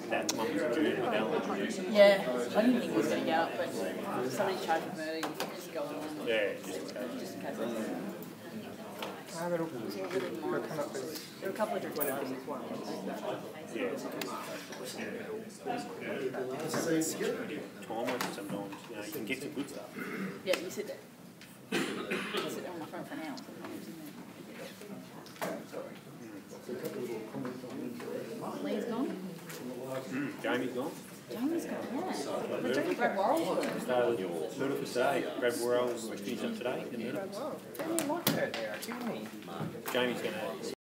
That one was June with Alan. Yeah, I didn't think he was going to go up, but somebody's charged with murder, you can just go along. Yeah, just in case. Just in case. That'll It was all really come minor. up as There were a couple of different ones. Yeah. Time with it sometimes, you know, you can get some good stuff. Yeah, you sit there. You sit there on my phone for an hour. Lee's gone. Jamie's gone. Jamie's gone, yeah. We're doing Brad Worrell's. Started Murder for today. Brad Worrell's finished up today. Brad Worrell. I didn't like that there, didn't he? Jamie's going to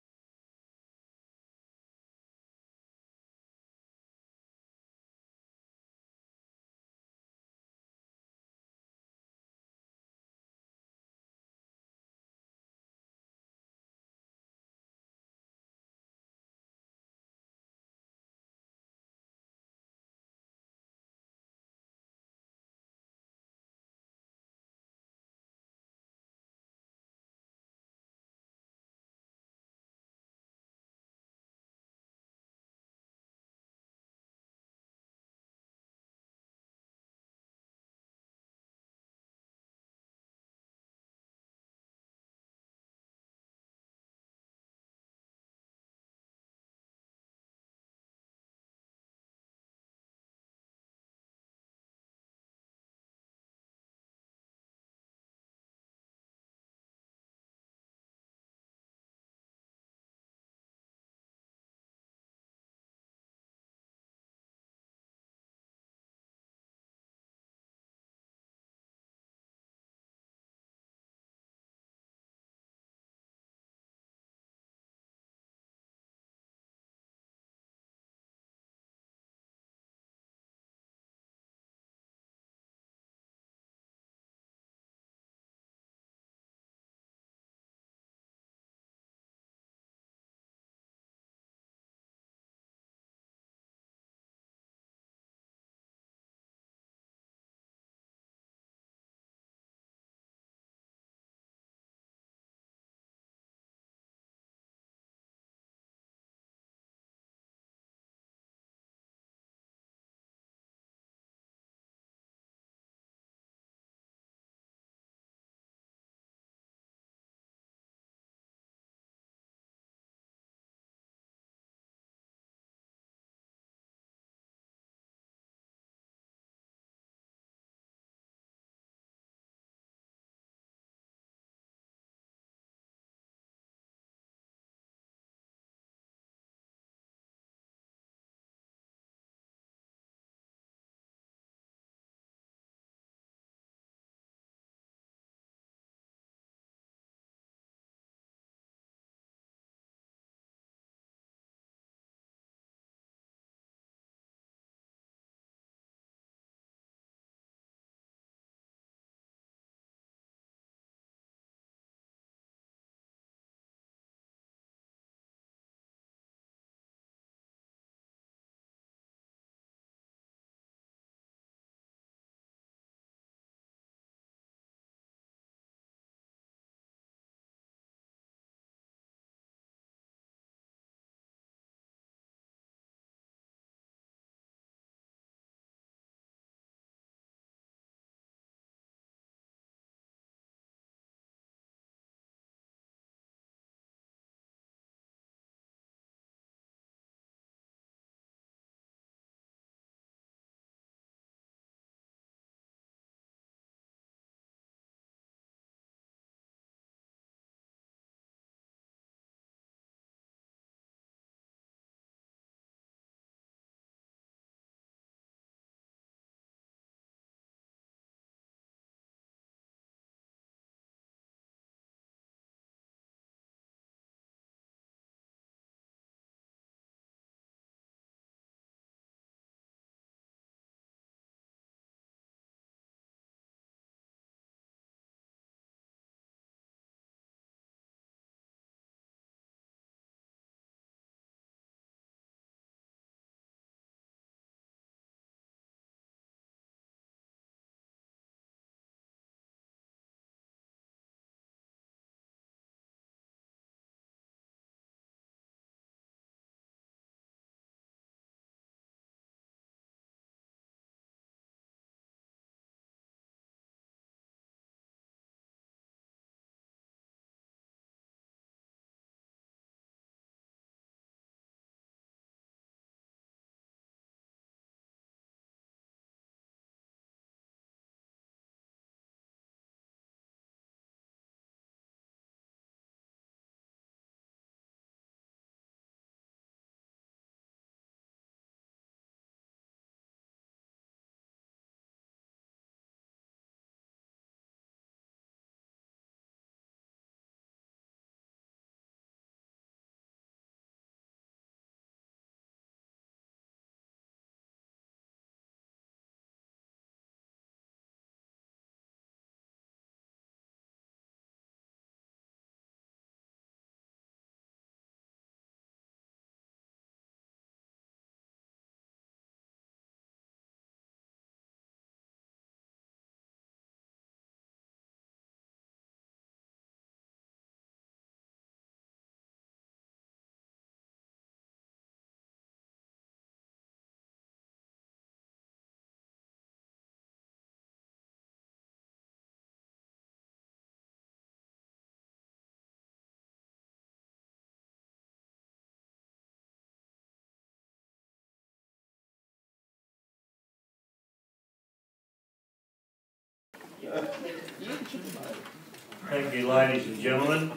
Thank you, ladies and gentlemen.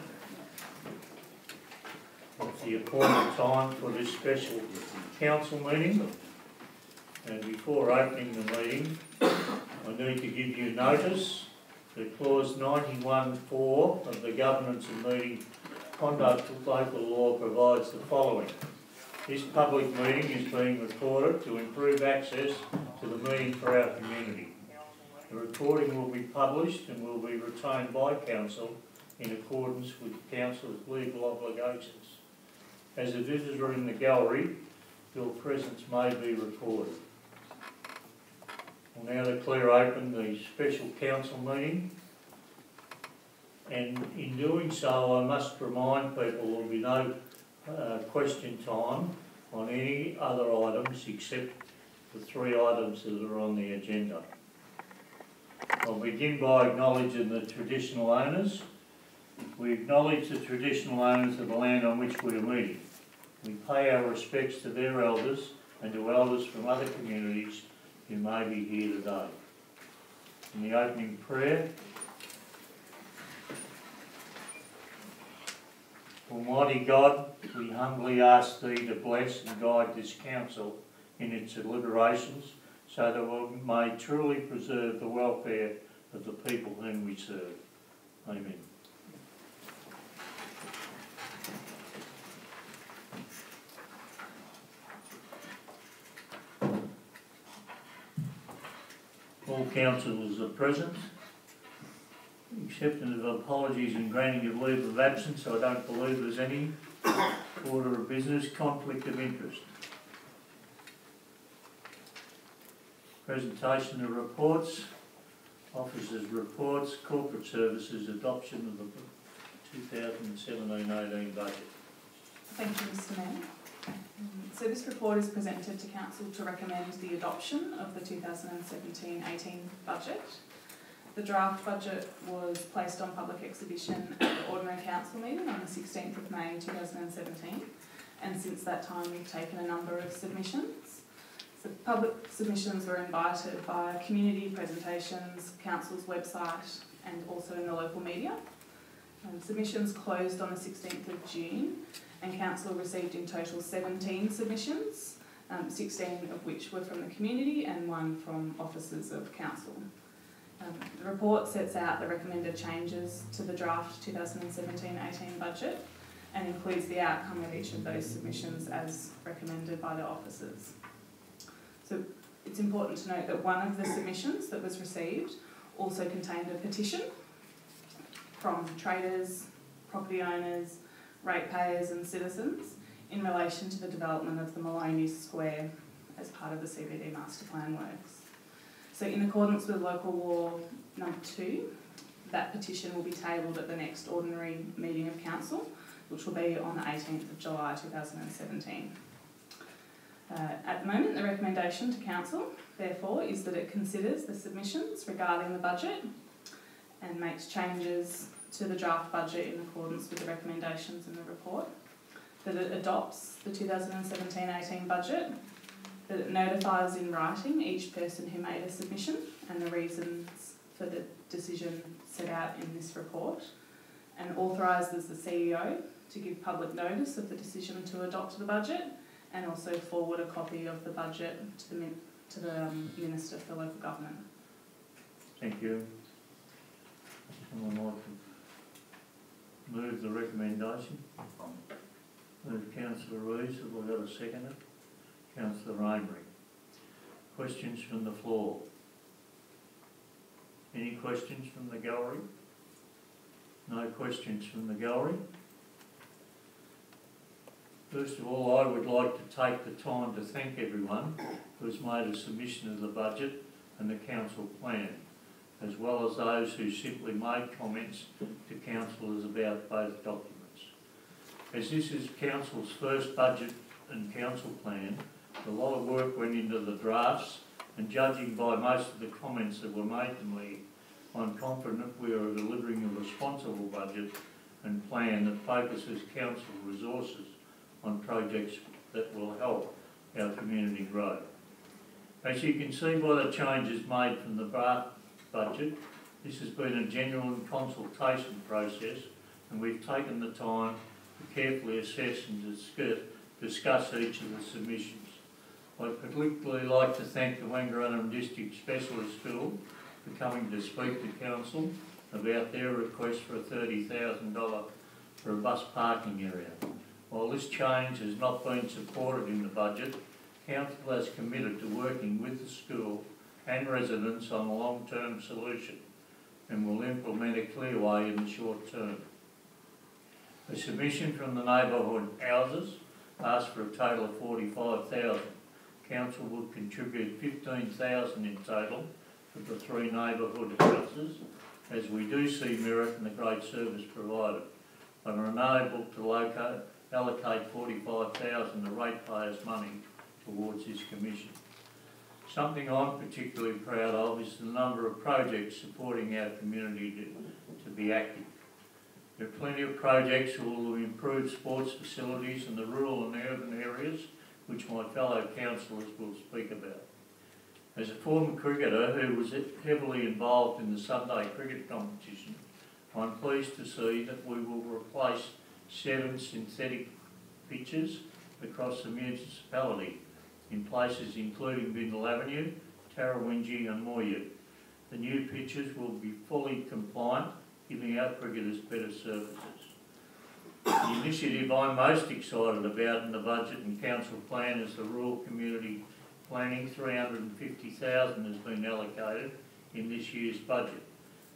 It's the appointed time for this special council meeting. And before opening the meeting, I need to give you notice that clause 91(4) of the Governance and Meeting Conduct of Local Law provides the following. This public meeting is being recorded to improve access to the meeting for our community. The recording will be published and will be retained by Council in accordance with Council's legal obligations. As a visitor in the gallery, your presence may be recorded. I'll now declare open the special council meeting, and in doing so I must remind people there will be no question time on any other items except the 3 items that are on the agenda. I'll begin by acknowledging the traditional owners. We acknowledge the traditional owners of the land on which we are meeting. We pay our respects to their elders and to elders from other communities who may be here today. In the opening prayer, Almighty God, we humbly ask Thee to bless and guide this council in its deliberations so that we may truly preserve the welfare of the people whom we serve. Amen. All councillors are present. Acceptance of apologies and granting of leave of absence. I don't believe there's any. Order of business, conflict of interest. Presentation of reports, officers' reports, corporate services, adoption of the 2017-18 budget. Thank you, Mr Mayor. So this report is presented to Council to recommend the adoption of the 2017-18 budget. The draft budget was placed on public exhibition at the Ordinary Council meeting on the 16th of May 2017, and since that time we've taken a number of submissions. So public submissions were invited via community presentations, Council's website and also in the local media. Submissions closed on the 16th of June, and Council received in total 17 submissions, 16 of which were from the community and 1 from officers of Council. The report sets out the recommended changes to the draft 2017-18 budget and includes the outcome of each of those submissions as recommended by the officers. So it's important to note that one of the submissions that was received also contained a petition from traders, property owners, ratepayers and citizens in relation to the development of the Maloney Square as part of the CBD Master Plan works. So in accordance with Local Law number 2, that petition will be tabled at the next ordinary meeting of Council, which will be on the 18th of July 2017. At the moment, the recommendation to Council, therefore, is that it considers the submissions regarding the budget and makes changes to the draft budget in accordance with the recommendations in the report, that it adopts the 2017-18 budget, that it notifies in writing each person who made a submission and the reasons for the decision set out in this report, and authorises the CEO to give public notice of the decision to adopt the budget and also forward a copy of the budget to the Minister for Local Government. Thank you. Someone like to move the recommendation? Move Councillor Rees. Have I got a seconder? Councillor Rainbury. Questions from the floor? Any questions from the gallery? No questions from the gallery? First of all, I would like to take the time to thank everyone who has made a submission of the budget and the council plan, as well as those who simply made comments to councillors about both documents. As this is council's first budget and council plan, a lot of work went into the drafts, and judging by most of the comments that were made to me, I'm confident we are delivering a responsible budget and plan that focuses council resources on projects that will help our community grow. As you can see by the changes made from the draft budget, This has been a genuine consultation process, and we've taken the time to carefully assess and discuss each of the submissions. I'd particularly like to thank the Wangaratta District Specialist School for coming to speak to Council about their request for a $30,000 for a bus parking area. While this change has not been supported in the budget, Council has committed to working with the school and residents on a long-term solution and will implement a clear way in the short term. A submission from the neighbourhood houses asked for a total of $45,000. Council would contribute $15,000 in total for the 3 neighbourhood houses, as we do see merit in the great service provided, but are unable to allocate $45,000 of ratepayers' money towards this commission. Something I'm particularly proud of is the number of projects supporting our community to be active. There are plenty of projects who will improve sports facilities in the rural and urban areas, which my fellow councillors will speak about. As a former cricketer who was heavily involved in the Sunday cricket competition, I'm pleased to see that we will replace 7 synthetic pitches across the municipality in places including Bindle Avenue, Tarrawingi and Moyu. The new pitches will be fully compliant, giving our cricketers better services. The initiative I'm most excited about in the budget and council plan is the rural community planning. $350,000 has been allocated in this year's budget,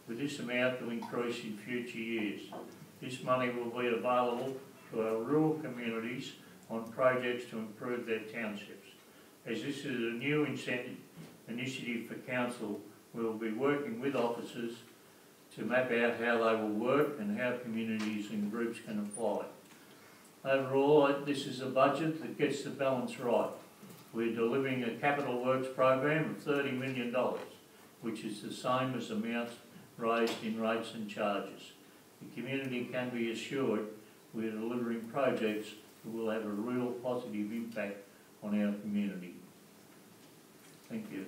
with this amount to increase in future years. This money will be available to our rural communities on projects to improve their townships. As this is a new initiative for council, we will be working with officers to map out how they will work and how communities and groups can apply. Overall, this is a budget that gets the balance right. We're delivering a capital works program of $30 million, which is the same as amounts raised in rates and charges. The community can be assured we're delivering projects that will have a real positive impact on our community. Thank you.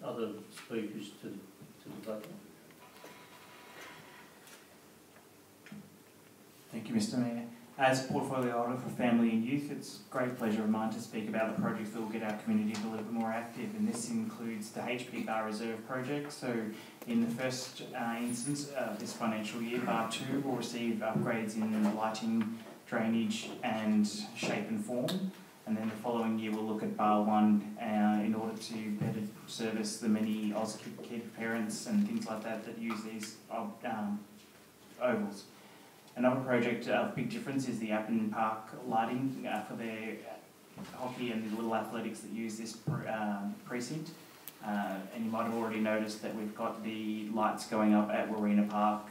Other speakers to the vote. Thank you, Mr. Mayor. As Portfolio Holder for Family and Youth, it's a great pleasure of mine to speak about the projects that will get our community a little bit more active, and this includes the HP Bar Reserve project. So in the first instance, this financial year, Bar 2 will receive upgrades in lighting, drainage and shape and form. And then the following year we'll look at Bar 1 in order to better service the many Auskid parents and things like that that use these ovals. Another project of big difference is the Appin Park lighting for their hockey and the little athletics that use this precinct. And you might have already noticed that we've got the lights going up at Warina Park.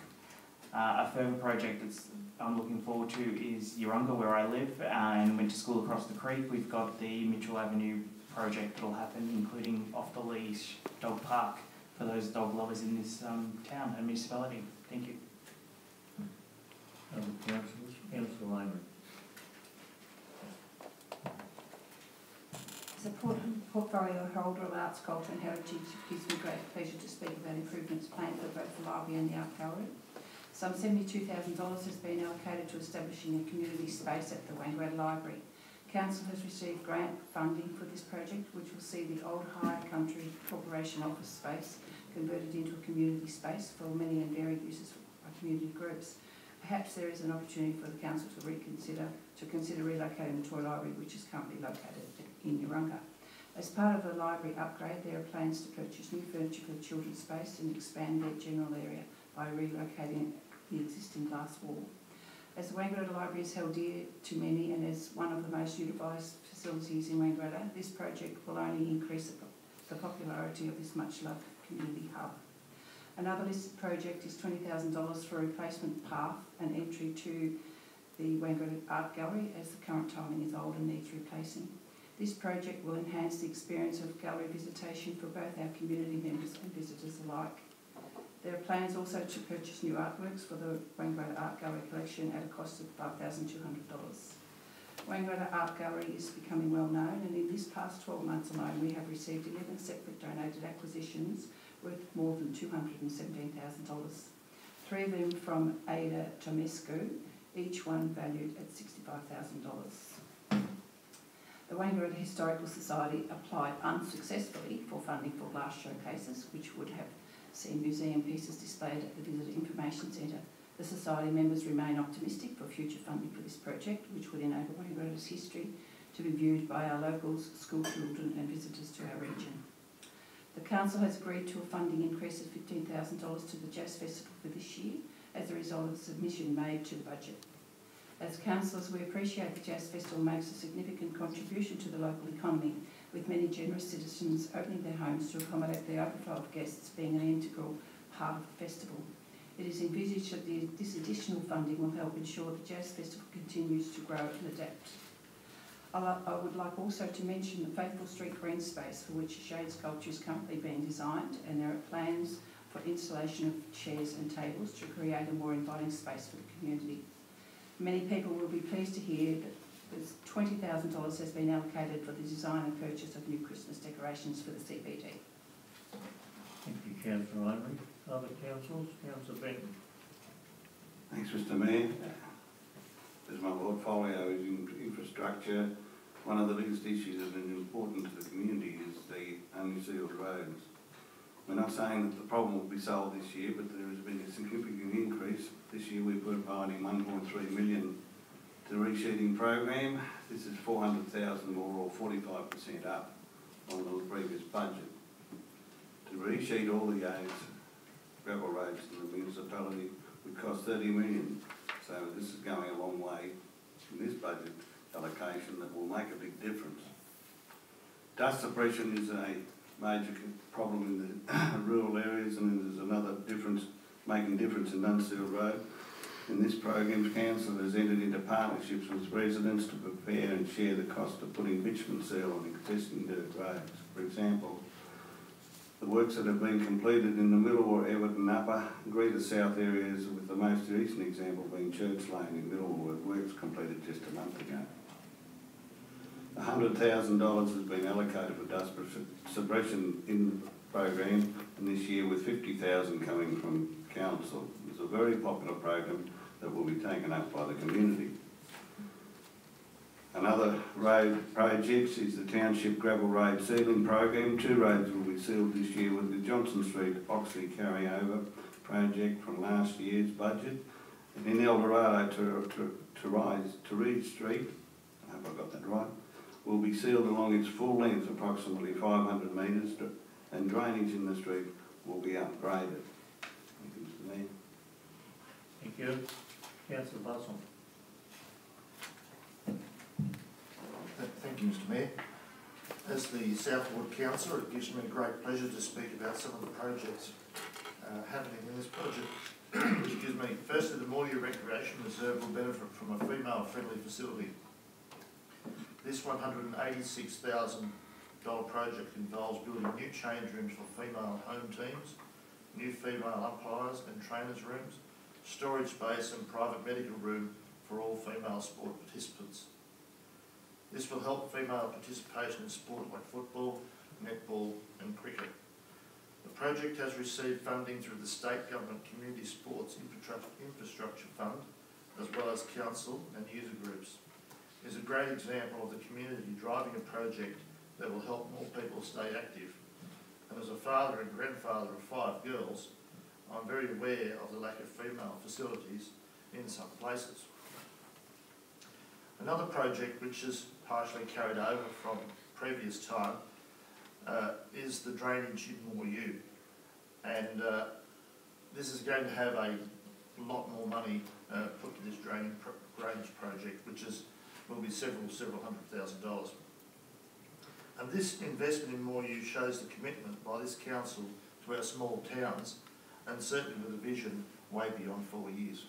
A further project that I'm looking forward to is Urunga, where I live, and went to school across the creek. We've got the Mitchell Avenue project that will happen, including Off the Leash Dog Park for those dog lovers in this town and municipality. Thank you. Other councillors? Councillor Lehman. As a portfolio holder of arts, culture and heritage, it gives me great pleasure to speak about improvements planned for both the library and the art gallery. Some $72,000 has been allocated to establishing a community space at the Wangaratta Library. Council has received grant funding for this project, which will see the old Higher Country Corporation office space converted into a community space for many and varied uses by community groups. Perhaps there is an opportunity for the council to consider relocating the Toy Library, which is currently located in Urunga. As part of the library upgrade, there are plans to purchase new furniture for the children's space and expand their general area by relocating the existing glass wall. As the Wangaratta Library is held dear to many and as one of the most utilised facilities in Wangaratta, this project will only increase the popularity of this much-loved community hub. Another listed project is $20,000 for a replacement path and entry to the Wangaratta Art Gallery, as the current tiling is old and needs replacing. This project will enhance the experience of gallery visitation for both our community members and visitors alike. There are plans also to purchase new artworks for the Wangaratta Art Gallery collection at a cost of $5,200. Wangaratta Art Gallery is becoming well known, and in this past 12 months alone we have received 11 separate donated acquisitions worth more than $217,000. 3 of them from Ada Tomescu, each one valued at $65,000. The Wangaratta Historical Society applied unsuccessfully for funding for glass showcases, which would have seen museum pieces displayed at the Visitor Information Centre. The Society members remain optimistic for future funding for this project, which would enable Wangaratta's history to be viewed by our locals, school children and visitors to our region. The Council has agreed to a funding increase of $15,000 to the Jazz Festival for this year as a result of the submission made to the budget. As councillors, we appreciate the Jazz Festival makes a significant contribution to the local economy, with many generous citizens opening their homes to accommodate the overflow of guests being an integral part of the festival. It is envisaged that this additional funding will help ensure the Jazz Festival continues to grow and adapt. I would like also to mention the Faithful Street green space, for which a shade sculpture is currently being designed, and there are plans for installation of chairs and tables to create a more inviting space for the community. Many people will be pleased to hear that $20,000 has been allocated for the design and purchase of new Christmas decorations for the CBD. Thank you, Councillor Amory. Other councillors? Councillor Benton. Thanks, Mr Mayor. As my portfolio is in infrastructure, one of the biggest issues that is important to the community is the unsealed roads. We're not saying that the problem will be solved this year, but there has been a significant increase. This year we're providing $1.3 million to the resheeting program. This is $400,000 more, or 45% up on the previous budget. To resheet all the gravel roads in the municipality would cost $30 million. So this is going a long way in this budget allocation that will make a big difference. Dust suppression is a major problem in the rural areas, and there's another difference, making difference in unsealed road. In this program, Council has entered into partnerships with residents to prepare and share the cost of putting bitumen seal on existing dirt roads. For example, the works that have been completed in the Middle Everton Upper, Greater South areas, with the most recent example being Church Lane in Middleward, works completed just a month ago. $100,000 has been allocated for dust suppression in the program, and this year with $50,000 coming from Council. It's a very popular program that will be taken up by the community. Another road project is the Township Gravel Road Sealing Program. 2 roads will be sealed this year with the Johnson Street Oxley carryover project from last year's budget. And in Eldorado to Reed Street, I hope I got that right, will be sealed along its full length, approximately 500 metres, and drainage in the street will be upgraded. Thank you, Mr Mayor. Thank you. Councillor Bustle. Thank you, Mr Mayor. As the South Ward Councillor, it gives me great pleasure to speak about some of the projects happening in this budget. Excuse me. Firstly, the Mooryu Recreation Reserve will benefit from a female-friendly facility. This $186,000 project involves building new change rooms for female home teams, new female umpires and trainers' rooms, storage space and private medical room for all female sport participants. This will help female participation in sport like football, netball and cricket. The project has received funding through the State Government Community Sports Infrastructure Fund, as well as council and user groups. It is a great example of the community driving a project that will help more people stay active. And as a father and grandfather of 5 girls, I'm very aware of the lack of female facilities in some places. Another project which is partially carried over from previous time is the drainage in Mooryu. And this is going to have a lot more money put to this drainage project, which will be several $100,000. And this investment in Mooryu shows the commitment by this council to our small towns, and certainly with a vision way beyond 4 years.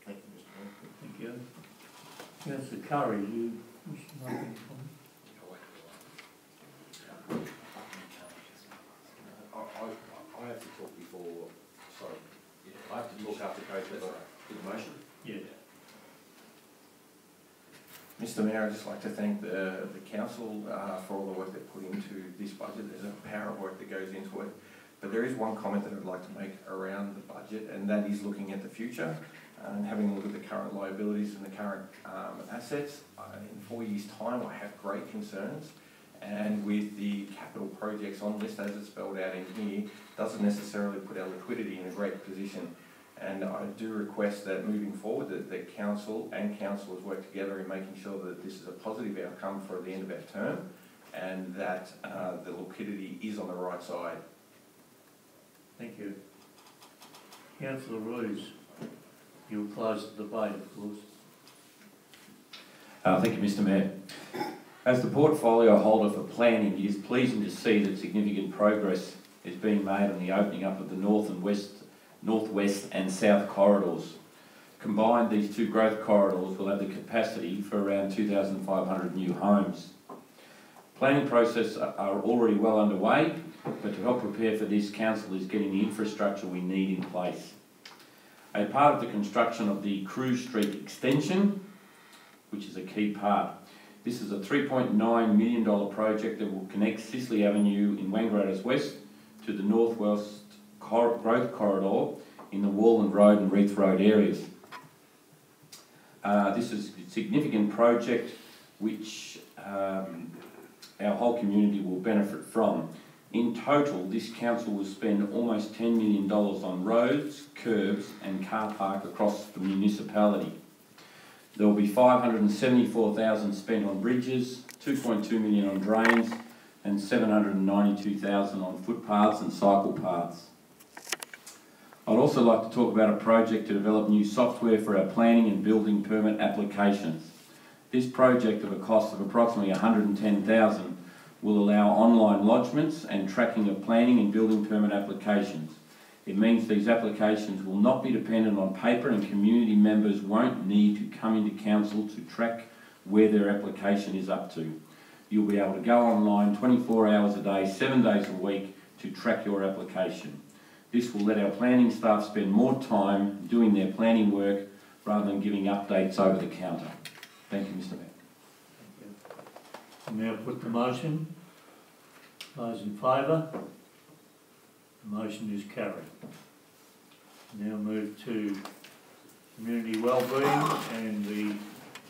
Thank you, Mr Mayor. Thank you. Councillor Curry, you wish to make any comment? I have to talk before, sorry, I have to talk after Coach with the motion. Yeah. Mr Mayor, I'd just like to thank the council for all the work they put into this budget. There's a power of work that goes into it. But there is one comment that I'd like to make around the budget, and that is looking at the future and having a look at the current liabilities and the current assets. In 4 years' time, I have great concerns, and with the capital projects on list as it's spelled out in here, doesn't necessarily put our liquidity in a great position. And I do request that moving forward that the council and councillors work together in making sure that this is a positive outcome for the end of our term, and that the liquidity is on the right side. Thank you. Councillor Roos, you'll close the debate, of course. Thank you, Mr Mayor. As the portfolio holder for planning, it is pleasing to see that significant progress is being made on the opening up of the northwest and south corridors. Combined, these two growth corridors will have the capacity for around 2,500 new homes. Planning processes are already well underway, but to help prepare for this, Council is getting the infrastructure we need in place. A part of the construction of the Cruise Street extension, which is a key part. This is a $3.9 million project that will connect Sisley Avenue in Wangaratta's west to the northwest growth corridor in the Walland Road and Reith Road areas. This is a significant project which our whole community will benefit from. In total, this council will spend almost $10 million on roads, curbs and car park across the municipality. There will be $574,000 spent on bridges, $2.2 million on drains and $792,000 on footpaths and cycle paths. I'd also like to talk about a project to develop new software for our planning and building permit applications. This project, of a cost of approximately $110,000, will allow online lodgements and tracking of planning and building permit applications. It means these applications will not be dependent on paper, and community members won't need to come into council to track where their application is up to. You'll be able to go online 24 hours a day, 7 days a week to track your application. This will let our planning staff spend more time doing their planning work rather than giving updates over the counter. Thank you, Mr Mayor. Thank you. Now put the motion. Those in favour? The motion is carried. Now move to community wellbeing and the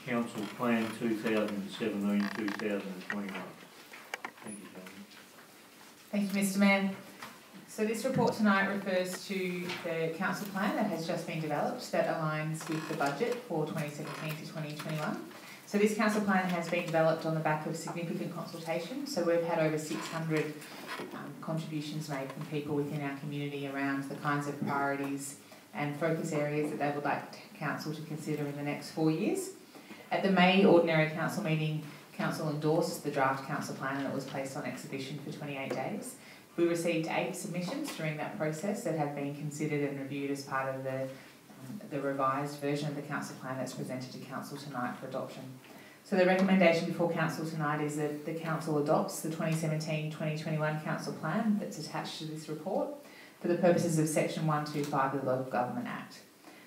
Council Plan 2017-2021. Thank you, gentlemen. Thank you, Mr Mayor. So this report tonight refers to the council plan that has just been developed that aligns with the budget for 2017 to 2021. So this council plan has been developed on the back of significant consultation. So we've had over 600 contributions made from people within our community around the kinds of priorities and focus areas that they would like council to consider in the next 4 years. At the May Ordinary Council meeting, council endorsed the draft council plan and it was placed on exhibition for 28 days. We received 8 submissions during that process that have been considered and reviewed as part of the revised version of the council plan that's presented to council tonight for adoption. So the recommendation before council tonight is that the council adopts the 2017-2021 council plan that's attached to this report for the purposes of section 125 of the Local Government Act.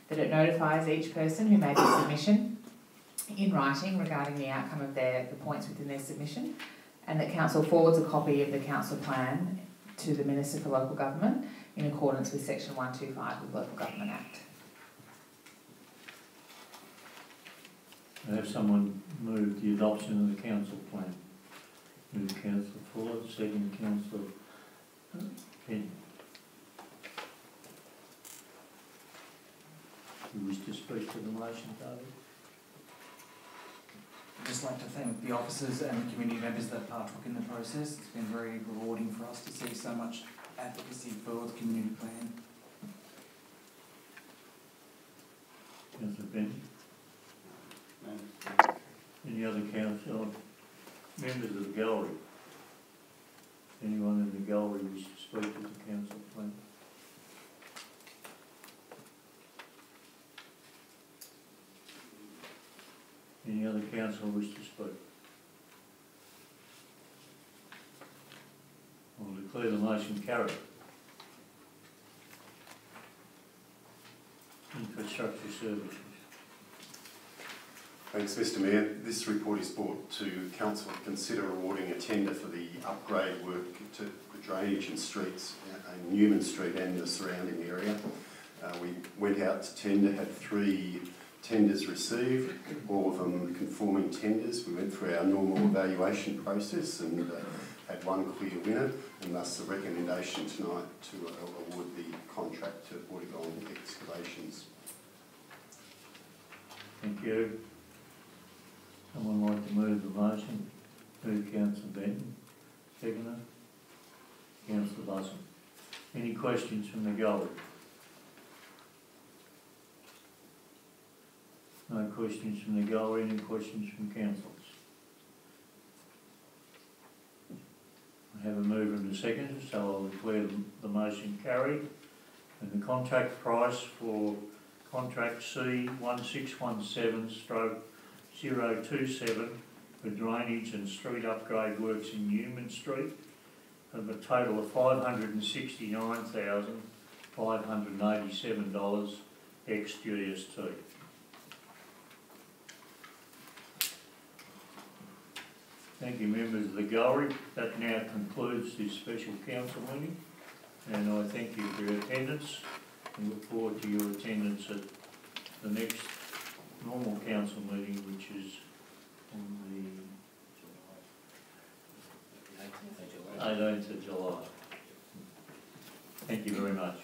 That it notifies each person who made the submission in writing regarding the outcome of the points within their submission, and that council forwards a copy of the council plan to the Minister for Local Government in accordance with section 125 of the Local Government Act. I have someone move the adoption of the council plan. Move Councillor Ford, second Councillor Penny. You wish to speak to the motion, David? I'd just like to thank the officers and the community members that partook in the process. It's been very rewarding for us to see so much advocacy for the community plan. Councillor Penny? Any other council members of the gallery? Anyone in the gallery wish to speak to the council plan? Any other councillor wish to speak? I'll declare the motion carried. Infrastructure services. Thanks, Mr Mayor. This report is brought to Council to consider awarding a tender for the upgrade work to the drainage and streets in Newman Street and the surrounding area. We went out to tender, had 3 tenders received, all of them conforming tenders. We went through our normal evaluation process and had 1 clear winner, and thus the recommendation tonight to award the contract to Bordigong Excavations. Thank you. Someone like to move the motion? Move Councillor Benton. Seconder? Councillor Buzzell. Any questions from the gallery? No questions from the gallery. Any questions from councillors? I have a mover and a seconder, so I'll declare the motion carried. And the contract price for contract C 1617/027 for drainage and street upgrade works in Newman Street of a total of $569,587 ex GST. Thank you, members of the gallery. That now concludes this special council meeting, and I thank you for your attendance and look forward to your attendance at the next normal council meeting, which is on the 18th of July. Thank you very much.